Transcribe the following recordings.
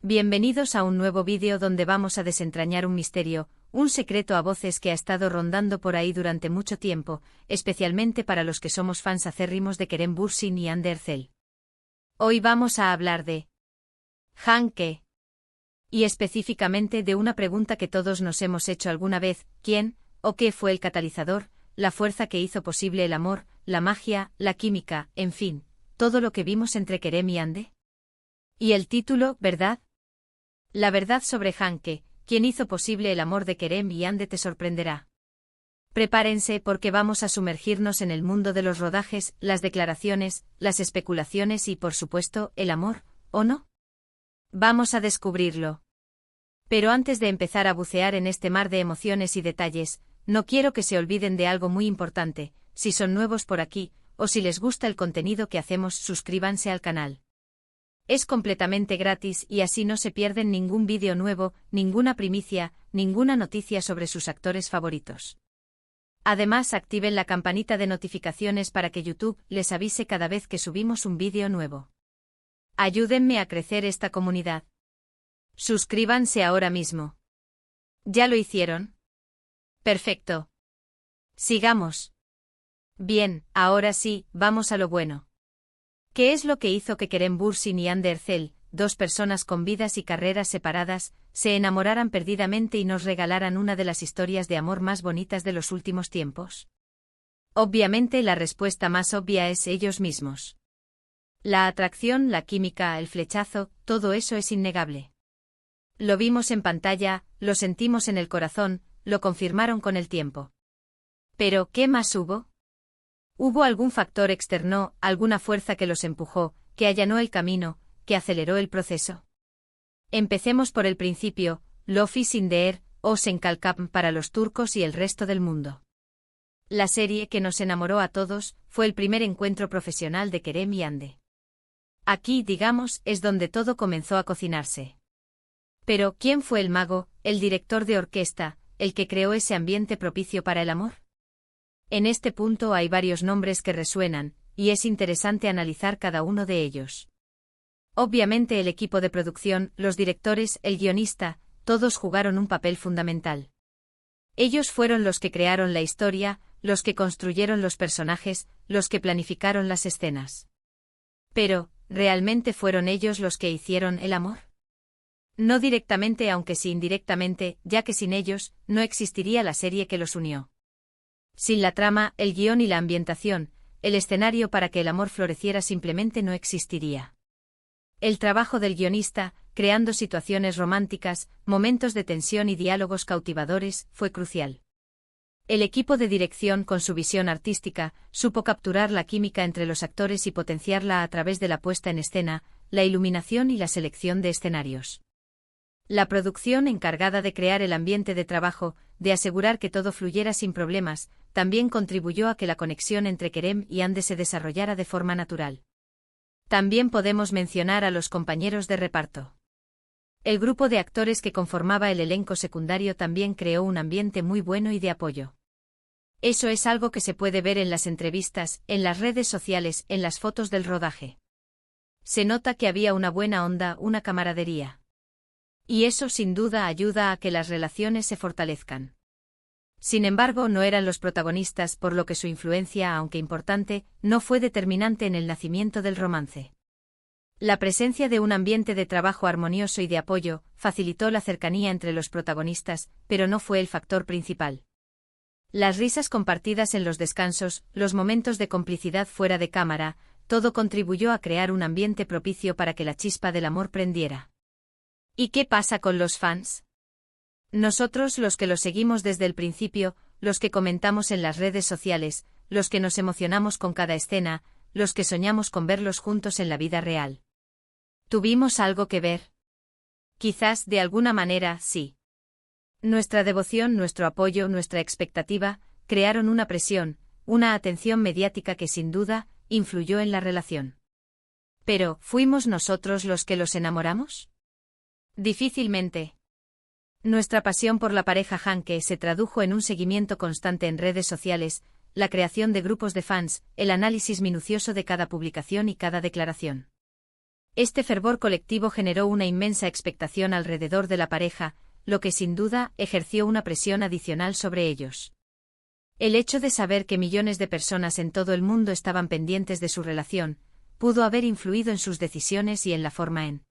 Bienvenidos a un nuevo vídeo donde vamos a desentrañar un misterio, un secreto a voces que ha estado rondando por ahí durante mucho tiempo, especialmente para los que somos fans acérrimos de Kerem Bürsin y Hande Erçel. Hoy vamos a hablar de Hanke. Y específicamente de una pregunta que todos nos hemos hecho alguna vez: ¿quién o qué fue el catalizador, la fuerza que hizo posible el amor, la magia, la química, en fin, todo lo que vimos entre Kerem y Hande? Y el título, ¿verdad? La verdad sobre Hanke, quien hizo posible el amor de Kerem y Hande, te sorprenderá. Prepárense porque vamos a sumergirnos en el mundo de los rodajes, las declaraciones, las especulaciones y, por supuesto, el amor, ¿o no? Vamos a descubrirlo. Pero antes de empezar a bucear en este mar de emociones y detalles, no quiero que se olviden de algo muy importante: si son nuevos por aquí, o si les gusta el contenido que hacemos, suscríbanse al canal. Es completamente gratis y así no se pierden ningún vídeo nuevo, ninguna primicia, ninguna noticia sobre sus actores favoritos. Además, activen la campanita de notificaciones para que YouTube les avise cada vez que subimos un vídeo nuevo. Ayúdenme a crecer esta comunidad. Suscríbanse ahora mismo. ¿Ya lo hicieron? Perfecto. Sigamos. Bien, ahora sí, vamos a lo bueno. ¿Qué es lo que hizo que Kerem Bürsin y Hande Erçel, dos personas con vidas y carreras separadas, se enamoraran perdidamente y nos regalaran una de las historias de amor más bonitas de los últimos tiempos? Obviamente la respuesta más obvia es ellos mismos. La atracción, la química, el flechazo, todo eso es innegable. Lo vimos en pantalla, lo sentimos en el corazón, lo confirmaron con el tiempo. Pero, ¿qué más hubo? ¿Hubo algún factor externo, alguna fuerza que los empujó, que allanó el camino, que aceleró el proceso? Empecemos por el principio: Lofis in the Air, o Senkalkam para los turcos y el resto del mundo. La serie que nos enamoró a todos fue el primer encuentro profesional de Kerem y Hande. Aquí, digamos, es donde todo comenzó a cocinarse. Pero, ¿quién fue el mago, el director de orquesta, el que creó ese ambiente propicio para el amor? En este punto hay varios nombres que resuenan, y es interesante analizar cada uno de ellos. Obviamente el equipo de producción, los directores, el guionista, todos jugaron un papel fundamental. Ellos fueron los que crearon la historia, los que construyeron los personajes, los que planificaron las escenas. Pero, ¿realmente fueron ellos los que hicieron el amor? No directamente, aunque sí indirectamente, ya que sin ellos, no existiría la serie que los unió. Sin la trama, el guión y la ambientación, el escenario para que el amor floreciera simplemente no existiría. El trabajo del guionista, creando situaciones románticas, momentos de tensión y diálogos cautivadores, fue crucial. El equipo de dirección, con su visión artística, supo capturar la química entre los actores y potenciarla a través de la puesta en escena, la iluminación y la selección de escenarios. La producción, encargada de crear el ambiente de trabajo, de asegurar que todo fluyera sin problemas, también contribuyó a que la conexión entre Kerem y Hande se desarrollara de forma natural. También podemos mencionar a los compañeros de reparto. El grupo de actores que conformaba el elenco secundario también creó un ambiente muy bueno y de apoyo. Eso es algo que se puede ver en las entrevistas, en las redes sociales, en las fotos del rodaje. Se nota que había una buena onda, una camaradería. Y eso sin duda ayuda a que las relaciones se fortalezcan. Sin embargo, no eran los protagonistas, por lo que su influencia, aunque importante, no fue determinante en el nacimiento del romance. La presencia de un ambiente de trabajo armonioso y de apoyo facilitó la cercanía entre los protagonistas, pero no fue el factor principal. Las risas compartidas en los descansos, los momentos de complicidad fuera de cámara, todo contribuyó a crear un ambiente propicio para que la chispa del amor prendiera. ¿Y qué pasa con los fans? Nosotros, los que los seguimos desde el principio, los que comentamos en las redes sociales, los que nos emocionamos con cada escena, los que soñamos con verlos juntos en la vida real. ¿Tuvimos algo que ver? Quizás, de alguna manera, sí. Nuestra devoción, nuestro apoyo, nuestra expectativa, crearon una presión, una atención mediática que sin duda, influyó en la relación. Pero, ¿fuimos nosotros los que los enamoramos? Difícilmente. Nuestra pasión por la pareja Hanke se tradujo en un seguimiento constante en redes sociales, la creación de grupos de fans, el análisis minucioso de cada publicación y cada declaración. Este fervor colectivo generó una inmensa expectación alrededor de la pareja, lo que sin duda ejerció una presión adicional sobre ellos. El hecho de saber que millones de personas en todo el mundo estaban pendientes de su relación, pudo haber influido en sus decisiones y en la forma en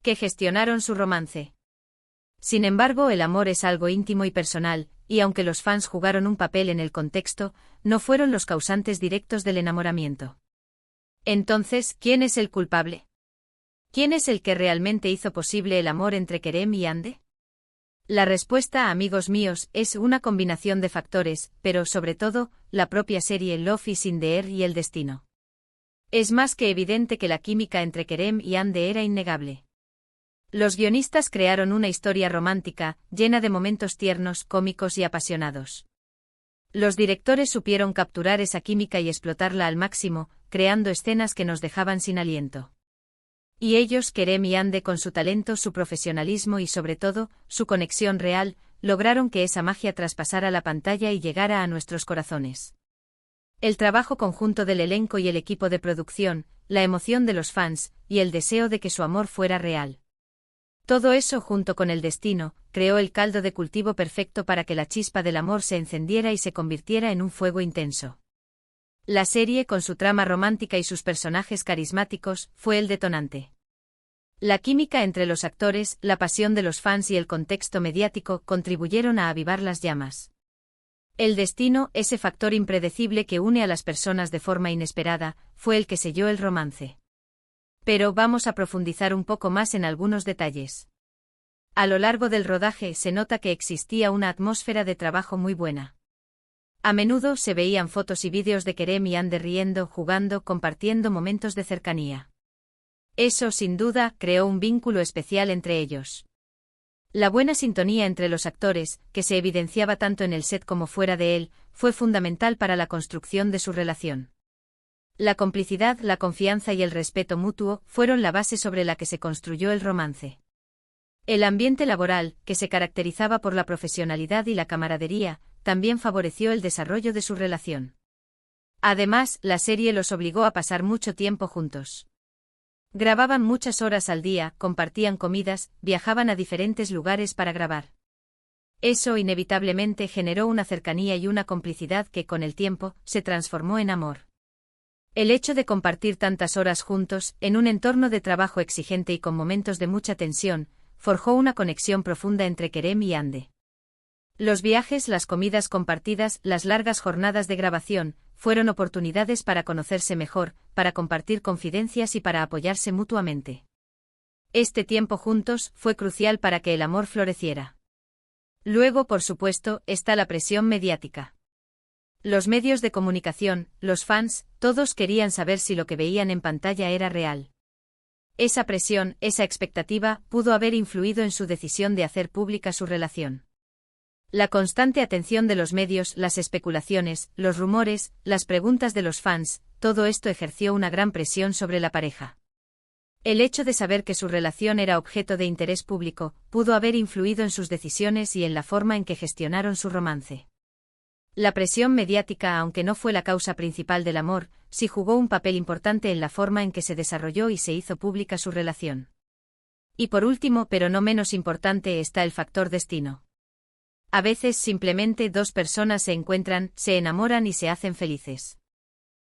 que gestionaron su romance. Sin embargo, el amor es algo íntimo y personal, y aunque los fans jugaron un papel en el contexto, no fueron los causantes directos del enamoramiento. Entonces, ¿quién es el culpable? ¿Quién es el que realmente hizo posible el amor entre Kerem y Hande? La respuesta, amigos míos, es una combinación de factores, pero sobre todo, la propia serie Love is in the Air y el destino. Es más que evidente que la química entre Kerem y Hande era innegable. Los guionistas crearon una historia romántica, llena de momentos tiernos, cómicos y apasionados. Los directores supieron capturar esa química y explotarla al máximo, creando escenas que nos dejaban sin aliento. Y ellos, Kerem y Hande, con su talento, su profesionalismo y sobre todo, su conexión real, lograron que esa magia traspasara la pantalla y llegara a nuestros corazones. El trabajo conjunto del elenco y el equipo de producción, la emoción de los fans, y el deseo de que su amor fuera real. Todo eso, junto con el destino, creó el caldo de cultivo perfecto para que la chispa del amor se encendiera y se convirtiera en un fuego intenso. La serie, con su trama romántica y sus personajes carismáticos, fue el detonante. La química entre los actores, la pasión de los fans y el contexto mediático contribuyeron a avivar las llamas. El destino, ese factor impredecible que une a las personas de forma inesperada, fue el que selló el romance. Pero vamos a profundizar un poco más en algunos detalles. A lo largo del rodaje se nota que existía una atmósfera de trabajo muy buena. A menudo se veían fotos y vídeos de Kerem y Hande riendo, jugando, compartiendo momentos de cercanía. Eso, sin duda, creó un vínculo especial entre ellos. La buena sintonía entre los actores, que se evidenciaba tanto en el set como fuera de él, fue fundamental para la construcción de su relación. La complicidad, la confianza y el respeto mutuo fueron la base sobre la que se construyó el romance. El ambiente laboral, que se caracterizaba por la profesionalidad y la camaradería, también favoreció el desarrollo de su relación. Además, la serie los obligó a pasar mucho tiempo juntos. Grababan muchas horas al día, compartían comidas, viajaban a diferentes lugares para grabar. Eso inevitablemente generó una cercanía y una complicidad que, con el tiempo, se transformó en amor. El hecho de compartir tantas horas juntos, en un entorno de trabajo exigente y con momentos de mucha tensión, forjó una conexión profunda entre Kerem y Hande. Los viajes, las comidas compartidas, las largas jornadas de grabación, fueron oportunidades para conocerse mejor, para compartir confidencias y para apoyarse mutuamente. Este tiempo juntos fue crucial para que el amor floreciera. Luego, por supuesto, está la presión mediática. Los medios de comunicación, los fans, todos querían saber si lo que veían en pantalla era real. Esa presión, esa expectativa, pudo haber influido en su decisión de hacer pública su relación. La constante atención de los medios, las especulaciones, los rumores, las preguntas de los fans, todo esto ejerció una gran presión sobre la pareja. El hecho de saber que su relación era objeto de interés público, pudo haber influido en sus decisiones y en la forma en que gestionaron su romance. La presión mediática, aunque no fue la causa principal del amor, sí jugó un papel importante en la forma en que se desarrolló y se hizo pública su relación. Y por último, pero no menos importante, está el factor destino. A veces simplemente dos personas se encuentran, se enamoran y se hacen felices.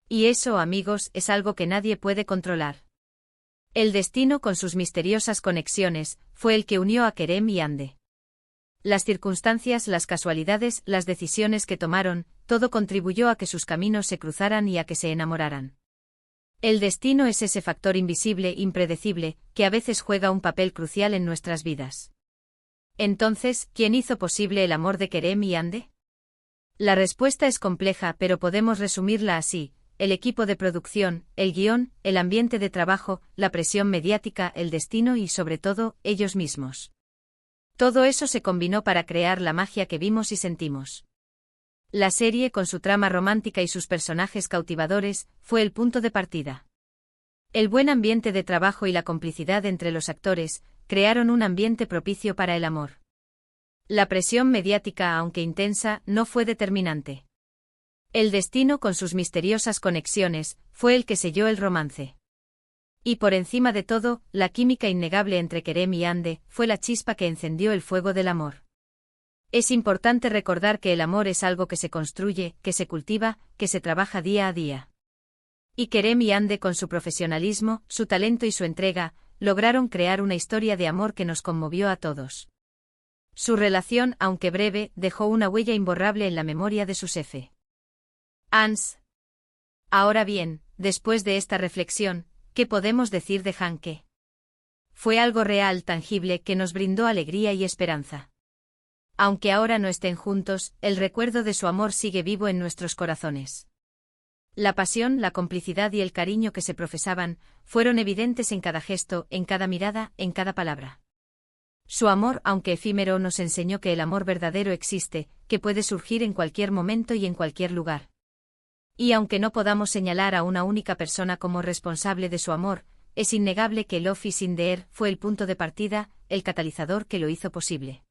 Y eso, amigos, es algo que nadie puede controlar. El destino, con sus misteriosas conexiones, fue el que unió a Kerem y Hande. Las circunstancias, las casualidades, las decisiones que tomaron, todo contribuyó a que sus caminos se cruzaran y a que se enamoraran. El destino es ese factor invisible, impredecible, que a veces juega un papel crucial en nuestras vidas. Entonces, ¿quién hizo posible el amor de Kerem y Hande? La respuesta es compleja, pero podemos resumirla así: el equipo de producción, el guión, el ambiente de trabajo, la presión mediática, el destino y, sobre todo, ellos mismos. Todo eso se combinó para crear la magia que vimos y sentimos. La serie, con su trama romántica y sus personajes cautivadores, fue el punto de partida. El buen ambiente de trabajo y la complicidad entre los actores crearon un ambiente propicio para el amor. La presión mediática, aunque intensa, no fue determinante. El destino, con sus misteriosas conexiones, fue el que selló el romance. Y por encima de todo, la química innegable entre Kerem y Ande fue la chispa que encendió el fuego del amor. Es importante recordar que el amor es algo que se construye, que se cultiva, que se trabaja día a día. Y Kerem y Ande, con su profesionalismo, su talento y su entrega, lograron crear una historia de amor que nos conmovió a todos. Su relación, aunque breve, dejó una huella imborrable en la memoria de sus fans. Ahora bien, después de esta reflexión, ¿qué podemos decir de Hanke? Fue algo real, tangible, que nos brindó alegría y esperanza. Aunque ahora no estén juntos, el recuerdo de su amor sigue vivo en nuestros corazones. La pasión, la complicidad y el cariño que se profesaban fueron evidentes en cada gesto, en cada mirada, en cada palabra. Su amor, aunque efímero, nos enseñó que el amor verdadero existe, que puede surgir en cualquier momento y en cualquier lugar. Y aunque no podamos señalar a una única persona como responsable de su amor, es innegable que Love is in the Air fue el punto de partida, el catalizador que lo hizo posible.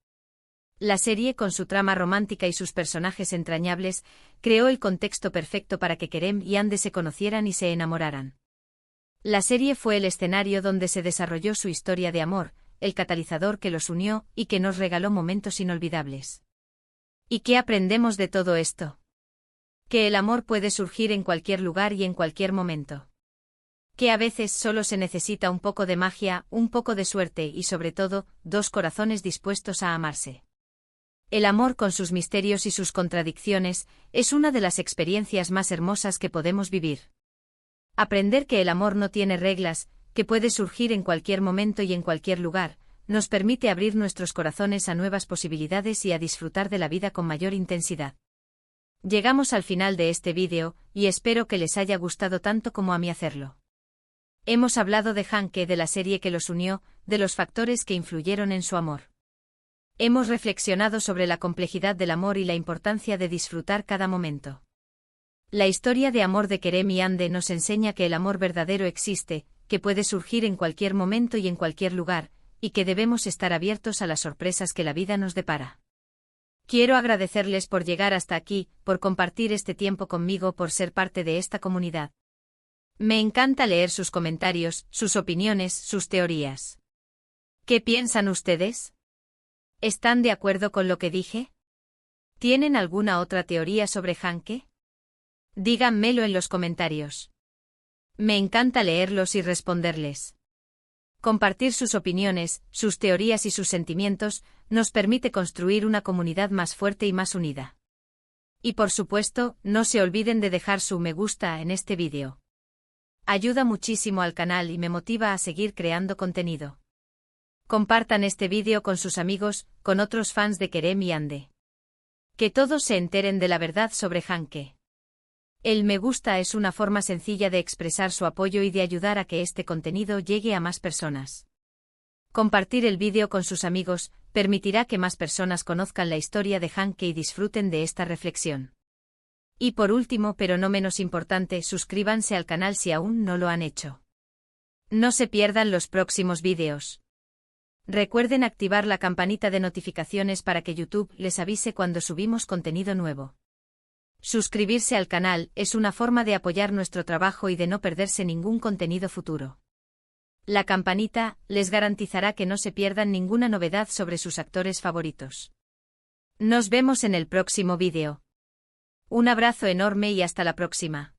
La serie, con su trama romántica y sus personajes entrañables, creó el contexto perfecto para que Kerem y Ande se conocieran y se enamoraran. La serie fue el escenario donde se desarrolló su historia de amor, el catalizador que los unió y que nos regaló momentos inolvidables. ¿Y qué aprendemos de todo esto? Que el amor puede surgir en cualquier lugar y en cualquier momento. Que a veces solo se necesita un poco de magia, un poco de suerte y sobre todo, dos corazones dispuestos a amarse. El amor, con sus misterios y sus contradicciones, es una de las experiencias más hermosas que podemos vivir. Aprender que el amor no tiene reglas, que puede surgir en cualquier momento y en cualquier lugar, nos permite abrir nuestros corazones a nuevas posibilidades y a disfrutar de la vida con mayor intensidad. Llegamos al final de este vídeo, y espero que les haya gustado tanto como a mí hacerlo. Hemos hablado de Hanke, de la serie que los unió, de los factores que influyeron en su amor. Hemos reflexionado sobre la complejidad del amor y la importancia de disfrutar cada momento. La historia de amor de Kerem y Ande nos enseña que el amor verdadero existe, que puede surgir en cualquier momento y en cualquier lugar, y que debemos estar abiertos a las sorpresas que la vida nos depara. Quiero agradecerles por llegar hasta aquí, por compartir este tiempo conmigo, por ser parte de esta comunidad. Me encanta leer sus comentarios, sus opiniones, sus teorías. ¿Qué piensan ustedes? ¿Están de acuerdo con lo que dije? ¿Tienen alguna otra teoría sobre Hanke? Díganmelo en los comentarios. Me encanta leerlos y responderles. Compartir sus opiniones, sus teorías y sus sentimientos nos permite construir una comunidad más fuerte y más unida. Y por supuesto, no se olviden de dejar su me gusta en este vídeo. Ayuda muchísimo al canal y me motiva a seguir creando contenido. Compartan este vídeo con sus amigos, con otros fans de Kerem y Ande. Que todos se enteren de la verdad sobre Hanke. El me gusta es una forma sencilla de expresar su apoyo y de ayudar a que este contenido llegue a más personas. Compartir el vídeo con sus amigos permitirá que más personas conozcan la historia de Hanke y disfruten de esta reflexión. Y por último, pero no menos importante, suscríbanse al canal si aún no lo han hecho. No se pierdan los próximos vídeos. Recuerden activar la campanita de notificaciones para que YouTube les avise cuando subimos contenido nuevo. Suscribirse al canal es una forma de apoyar nuestro trabajo y de no perderse ningún contenido futuro. La campanita les garantizará que no se pierdan ninguna novedad sobre sus actores favoritos. Nos vemos en el próximo vídeo. Un abrazo enorme y hasta la próxima.